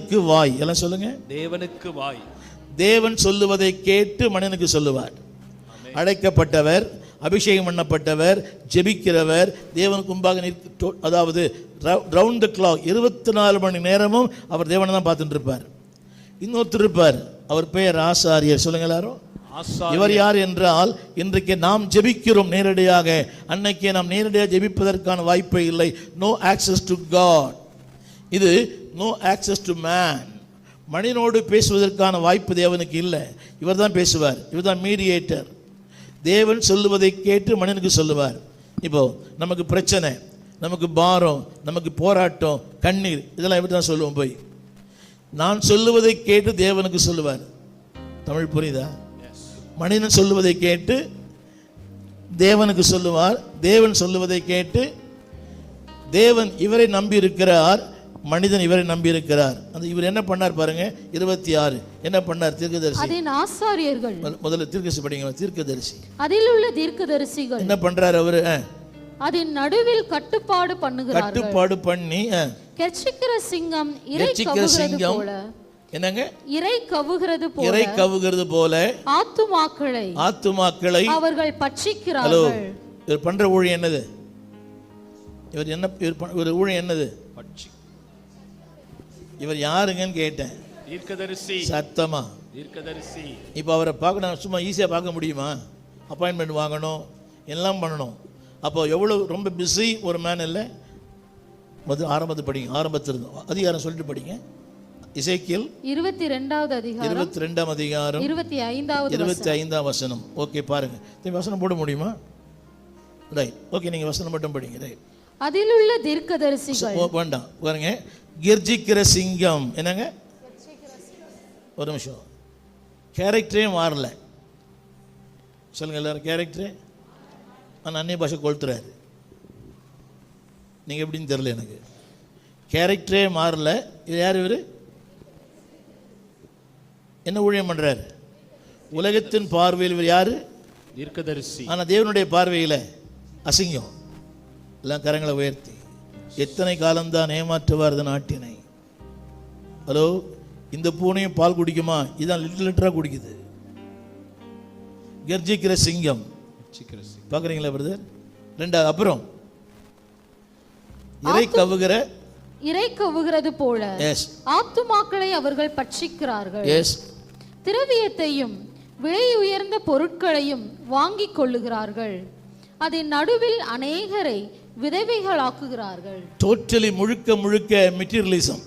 தேவனுக்கு வாய். எல்லாம் சொல்லுங்க. தேவனுக்கு வாய். தேவன் சொல்லுவதை கேட்டு மனிதனுக்கு சொல்லுவார். அழைக்கப்பட்டவர், அபிஷேகம் பண்ணப்பட்டவர், ஜெபிக்கிறவர், தேவனுக்கு முன்பாக அதாவது ரவுண்ட் த கிளாக் 24 மணி நேரமும் அவர் தேவனை தான் பார்த்துட்டு இருப்பார். இன்னொருத்தர் இருப்பார், அவர் பெயர் ஆசாரியர். சொல்லுங்க எல்லாரும். இவர் யார் என்றால், இன்றைக்கு நாம் ஜெபிக்கிறோம் நேரடியாக, அன்னைக்கே நாம் நேரடியாக ஜெபிப்பதற்கான வாய்ப்பே இல்லை. No access to God. இது நோ ஆக்சஸ் டு மேன். மனிதனோடு பேசுவதற்கான வாய்ப்பு தேவனுக்கு இல்லை. இவர் தான் பேசுவார். இவர் தான் மீடியேட்டர். தேவன் சொல்லுவதை கேட்டு மனிதனுக்கு சொல்லுவார். இப்போ நமக்கு பிரச்சனை, நமக்கு பாரம், நமக்கு போராட்டம், கண்ணீர், இதெல்லாம் எப்படி தான் சொல்லுவோம் போய். நான் சொல்லுவதை கேட்டு தேவனுக்கு சொல்லுவார். தமிழ் புரியுதா? மனிதன் சொல்லுவதை கேட்டு தேவனுக்கு சொல்லுவார். தேவன் சொல்லுவதை கேட்டு தேவன் இவரை நம்பி இருக்கிறார், மனிதன் இவரை நம்பி இருக்கிறார். அந்த இவர் என்ன பண்ணார் பாருங்க. 26 என்ன பண்ணார்? தீர்க்கதரிசி. அதன் ஆசாரியர்கள். முதல்ல தீர்க்கதரிசி படிங்க. தீர்க்கதரிசி. அதில் உள்ள தீர்க்கதரிசிகள் என்ன பண்றார் அவரு? அதன் நடுவில் கட்டுப்பாடு பண்ணுகிறார்கள். கட்டுப்பாடு பண்ணி கெர்ச்சிக்கிற சிங்கம் இரை கவுகிறது போல. என்னங்க? இரை கவுகிறது போல. இரை கவுகிறது போல ஆத்துமாக்களை அவர்கள் பட்சிக்கிறார்கள். இவர் பண்ற ஊழியம் என்னது? இவர் என்ன இவர் ஊழியம் என்னது? பட்சி. இவர் யாருங்கன்னு கேட்டேன். தீர்க்கதரிசி. சத்தமா தீர்க்கதரிசி. இப்போ அவரை பார்க்க சும்மா ஈஸியாக பார்க்க முடியுமா? அப்பாயின்மெண்ட் வாங்கணும், எல்லாம் பண்ணணும். அப்போ எவ்வளோ ரொம்ப பிஸி ஒரு மேன் இல்லை. ஆரம்பத்து படிங்க. ஆரம்பத்தில் அதிகாரம் சொல்லிட்டு படிங்க. எசேக்கியேல் 22வது அதிகாரம் 22ஆம் அதிகாரம் 25ஆம் வசனம். ஓகே பாருங்க. வசனம் போட முடியுமா? ரைட். ஓகே, நீங்க வசனம் மட்டும் படிங்க. ரைட். அதில் உள்ள தீர்க்கதரிசிகள் வேண்டாம் பாருங்க. கெர்ச்சிக்கிற சிங்கம். என்னங்க? ஒரு நிமிஷம். கேரக்டரே மாறல. சொல்லுங்க எல்லாரும். கேரக்டரே ஆனால் அந்நிய பாஷை கொளுத்துறாரு. நீங்கள் எப்படின்னு தெரியல எனக்கு. கேரக்டரே மாறல. இது யார்? இவர் என்ன ஊழியம் பண்ணுறாரு? உலகத்தின் பார்வையில் இவர் யார்? தீர்க்கதரிசி. ஆனால் தேவனுடைய பார்வையில் அசிங்கம். எல்லாம் கரங்களை உயர்த்தி. எத்தனை காலம்தான் ஏமாற்றுவார் நாட்டினை. ஹலோ, இந்த பூனையும் பால் குடிக்குமா? இதுதான் லிட்டராக குடிக்குது. கர்ஜிக்கிற சிங்கம் பார்க்குறீங்களா பிரதர்? ரெண்டாவது அப்புறம் இரை கவுகிறது போல ஆத்துமாக்களை அவர்கள் பட்சிக்கிறார்கள். திரவியத்தையும் விலை உயர்ந்த பொருட்களையும் வாங்கிக் கொள்ளுகிறார்கள். அதன் நடுவில் அநேகரை விதவைகளாக்குகிறார்கள். டோட்டலி முழுக்க மெட்டீரியலிசம்.